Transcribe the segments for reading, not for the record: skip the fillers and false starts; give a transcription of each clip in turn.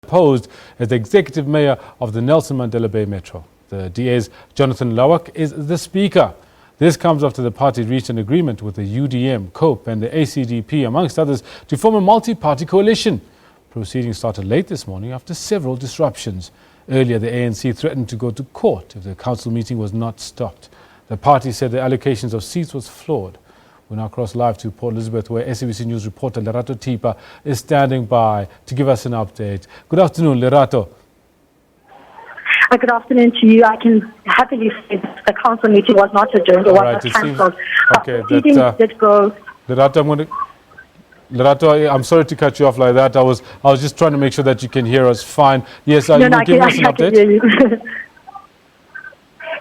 Posed as the executive mayor of the Nelson Mandela Bay Metro. The DA's Jonathan Lawack is the speaker. This comes after the party reached an agreement with the UDM, COPE and the ACDP, amongst others, to form a multi-party coalition. Proceedings started late this morning after several disruptions. Earlier, the ANC threatened to go to court if the council meeting was not stopped. The party said the allocations of seats was flawed. We now cross live to Port Elizabeth, where SABC News reporter Lerato Thipa is standing by to give us an update. Good afternoon, Lerato. Good afternoon to you. I can happily say that the council meeting was not adjourned or was not cancelled. Proceedings did go. Lerato, I'm sorry to cut you off like that. I was just trying to make sure that you can hear us fine. Yes, you giving us an update? Can hear you.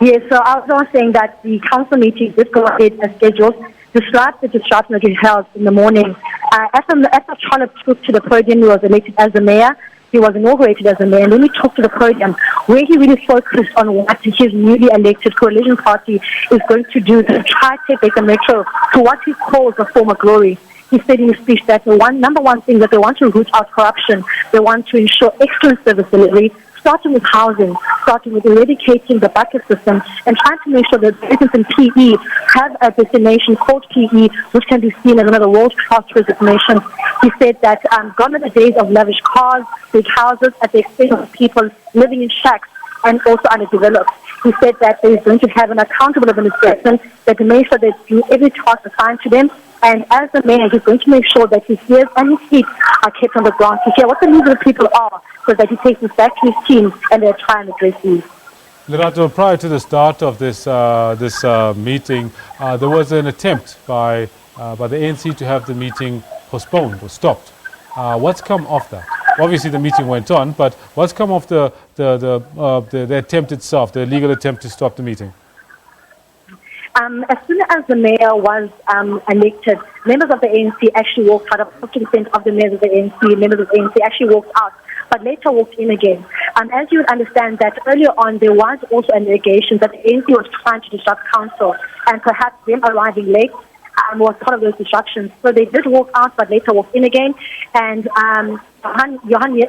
Yes, so I was saying that the council meeting did go ahead as scheduled. Despite the disruption that we held in the morning, after Trollip took to the podium, he was elected as the mayor. He was inaugurated as the mayor, and then he took to the podium where he really focused on what his newly elected coalition party is going to do to try to take the metro to what he calls a former glory. He said in his speech that the number one thing that they want to root out corruption, they want to ensure excellent service delivery, starting with housing, starting with eradicating the bucket system, and trying to make sure that residents in PE have a destination called PE, which can be seen as another world-class destination. He said that gone are the days of lavish cars, big houses at the expense of people living in shacks and also underdeveloped. He said that they are going to have an accountable administration that will make sure they do every task assigned to them. And as the mayor, he's going to make sure that his ears and his feet are kept on the ground to hear what the needs of the people are, so that he takes this back to his team and they'll try and address these. Lerato, prior to the start of this meeting, there was an attempt by the ANC to have the meeting postponed or stopped. What's come of that? Obviously, the meeting went on, but what's come of the attempt itself, the legal attempt to stop the meeting? As soon as the mayor was elected, members of the ANC actually walked out. Of 50% of the members of the ANC actually walked out, but later walked in again. As you would understand that earlier on, there was also an allegation that the ANC was trying to disrupt council, and perhaps them arriving late was part of those disruptions. So they did walk out, but later walked in again. And Johan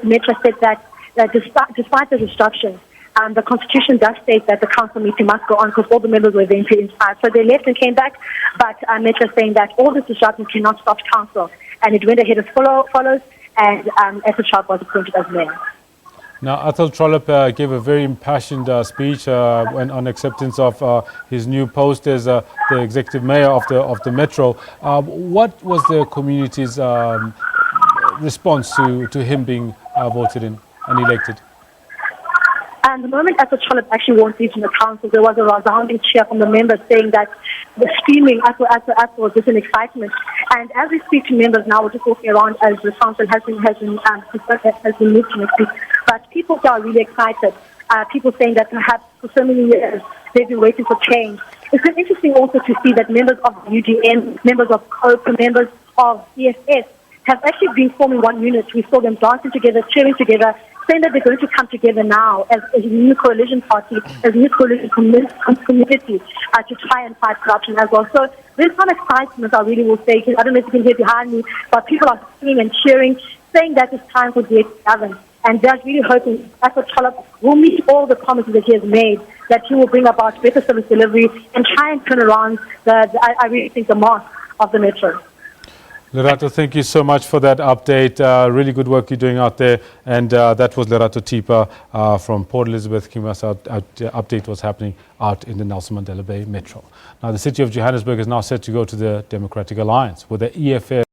Metra said that despite the disruptions, the Constitution does state that the council meeting must go on because all the members were eventually inside. So they left and came back, but Metra is saying that all this disruption cannot stop council. And it went ahead as follows, and Athol was appointed as mayor. Now, Athol Trollip gave a very impassioned speech on acceptance of his new post as the executive mayor of the Metro. What was the community's response to him being voted in and elected? And the moment Athol Trollip actually won seats in the council, there was a resounding cheer from the members saying that the screaming Athol was just an excitement. And as we speak to members now, we're just walking around as the council has been moved to next week. But people are really excited. People saying that perhaps for so many years they've been waiting for change. It's been interesting also to see that members of UDM, members of COPE, members of EFS have actually been forming one unit. We saw them dancing together, cheering together, saying that they're going to come together now as a new coalition party, as a new coalition community to try and fight corruption as well. So there's some excitement, I really will say. I don't know if you can hear behind me, but people are singing and cheering, saying that it's time for DA to govern. And they're really hoping that Athol Trollip will meet all the promises that he has made, that he will bring about better service delivery and try and turn around, I really think, the mark of the Metro. Lerato, thank you so much for that update. Really good work you're doing out there. And that was Lerato Thipa from Port Elizabeth, giving us update what's happening out in the Nelson Mandela Bay Metro. Now, the city of Johannesburg is now set to go to the Democratic Alliance with the EFF.